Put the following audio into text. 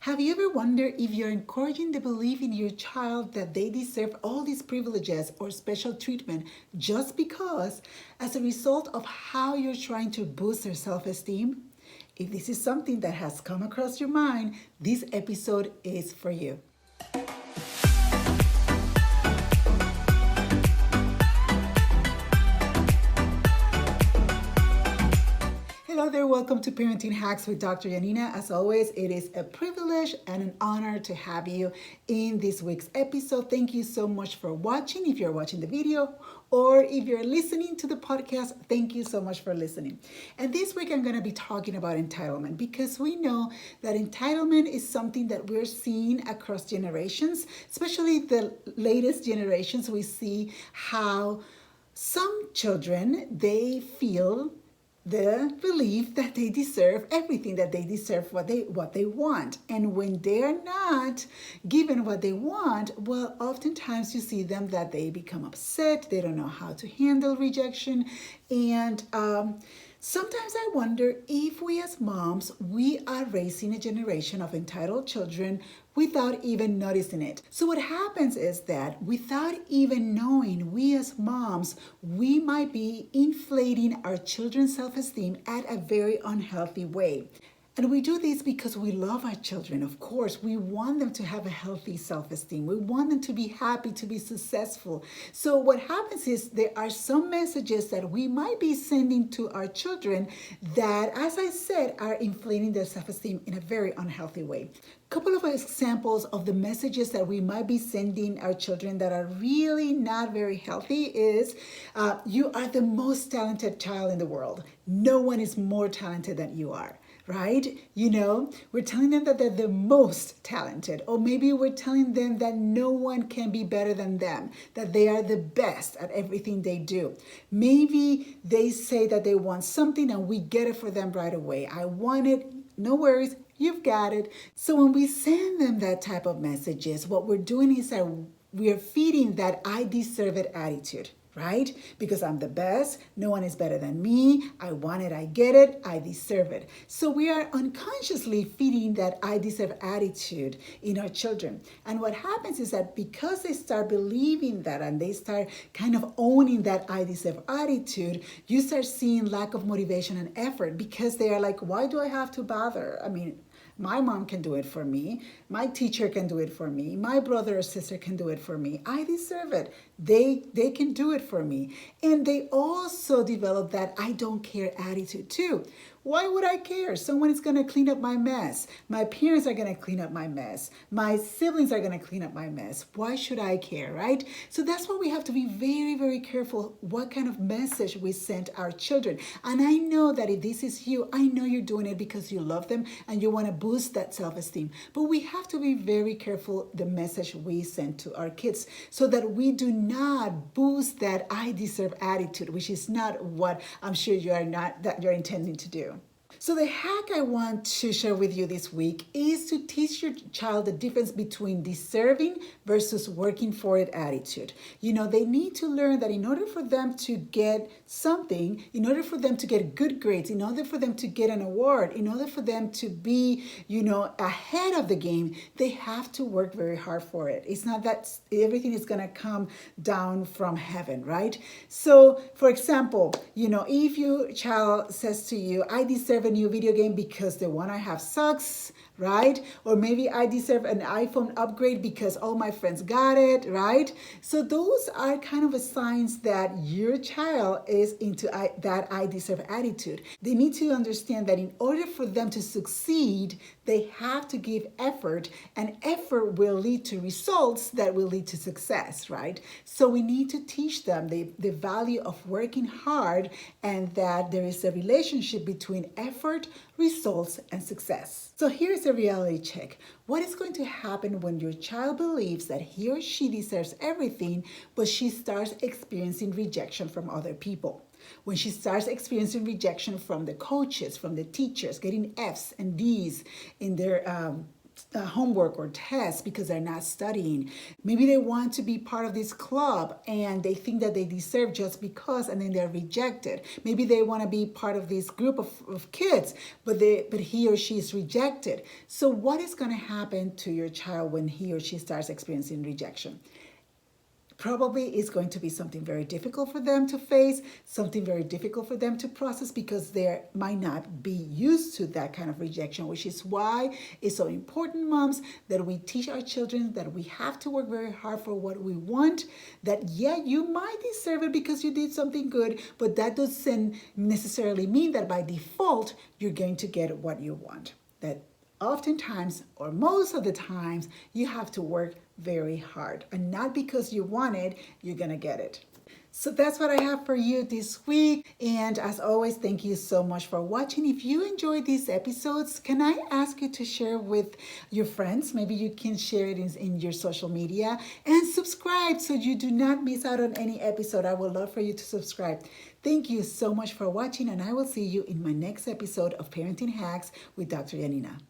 Have you ever wondered if you're encouraging the belief in your child that they deserve all these privileges or special treatment just because, as a result of how you're trying to boost their self esteem? If this is something that has come across your mind, this episode is for you. Hello there, welcome to Parenting Hacks with Dr. Yanina. As always, it is a privilege and an honor to have you in this week's episode. Thank you so much for watching. If you're watching the video or if you're listening to the podcast, thank you so much for listening. And this week I'm going to be talking about entitlement because we know that entitlement is something that we're seeing across generations, especially the latest generations. We see how some children, they feel the belief that they deserve everything, that they deserve what they want. And when they're not given what they want, well, oftentimes you see them that they become upset, they don't know how to handle rejection. And sometimes I wonder if we as moms, we are raising a generation of entitled children without even noticing it. So what happens is that without even knowing, we as moms, we might be inflating our children's self-esteem at a very unhealthy way. And we do this because we love our children. Of course, we want them to have a healthy self-esteem. We want them to be happy, to be successful. So what happens is there are some messages that we might be sending to our children that, as I said, are inflating their self-esteem in a very unhealthy way. Couple of examples of the messages that we might be sending our children that are really not very healthy is you are the most talented child in the world. No one is more talented than you are. Right? You know, we're telling them that they're the most talented, or maybe we're telling them that no one can be better than them, that they are the best at everything they do. Maybe they say that they want something and we get it for them right away. I want it, no worries, you've got it. So when we send them that type of messages, what we're doing is that we're feeding that I deserve it attitude. Right? Because I'm the best. No one is better than me. I want it. I get it. I deserve it. So we are unconsciously feeding that I deserve attitude in our children. And what happens is that because they start believing that and they start kind of owning that I deserve attitude, you start seeing lack of motivation and effort because they are like, why do I have to bother? I mean, my mom can do it for me. My teacher can do it for me. My brother or sister can do it for me. I deserve it. They can do it for me. And they also develop that I don't care attitude too. Why would I care? Someone is going to clean up my mess. My parents are going to clean up my mess. My siblings are going to clean up my mess. Why should I care, right? So that's why we have to be very, very careful what kind of message we send our children. And I know that if this is you, I know you're doing it because you love them and you want to boost that self-esteem. But we have to be very careful the message we send to our kids so that we do not boost that I deserve attitude, which is not what I'm sure that you're intending to do. So the hack I want to share with you this week is to teach your child the difference between deserving versus working for it attitude. You know, they need to learn that in order for them to get something, in order for them to get good grades, in order for them to get an award, in order for them to be, ahead of the game, they have to work very hard for it. It's not that everything is going to come down from heaven, right? So, for example, if your child says to you, I deserve a new video game because the one I have sucks, right? Or maybe I deserve an iPhone upgrade because all my friends got it, right? So those are kind of a signs that your child is into that I deserve attitude. They need to understand that in order for them to succeed, they have to give effort, and effort will lead to results that will lead to success, right? So we need to teach them the value of working hard and that there is a relationship between effort, results, and success. So here's a reality check. What is going to happen when your child believes that he or she deserves everything, but she starts experiencing rejection from other people? When she starts experiencing rejection from the coaches, from the teachers, getting F's and D's in their homework or tests because they're not studying. Maybe they want to be part of this club and they think that they deserve just because, and then they're rejected. Maybe they want to be part of this group of kids, but he or she is rejected. So what is going to happen to your child when he or she starts experiencing rejection? Probably is going to be something very difficult for them to face, something very difficult for them to process because they might not be used to that kind of rejection, which is why it's so important, moms, that we teach our children that we have to work very hard for what we want, that yeah, you might deserve it because you did something good, but that doesn't necessarily mean that by default you're going to get what you want. That oftentimes, or most of the times, you have to work very hard. And not because you want it, you're going to get it. So that's what I have for you this week. And as always, thank you so much for watching. If you enjoyed these episodes, can I ask you to share with your friends? Maybe you can share it in your social media and subscribe so you do not miss out on any episode. I would love for you to subscribe. Thank you so much for watching, and I will see you in my next episode of Parenting Hacks with Dr. Yanina.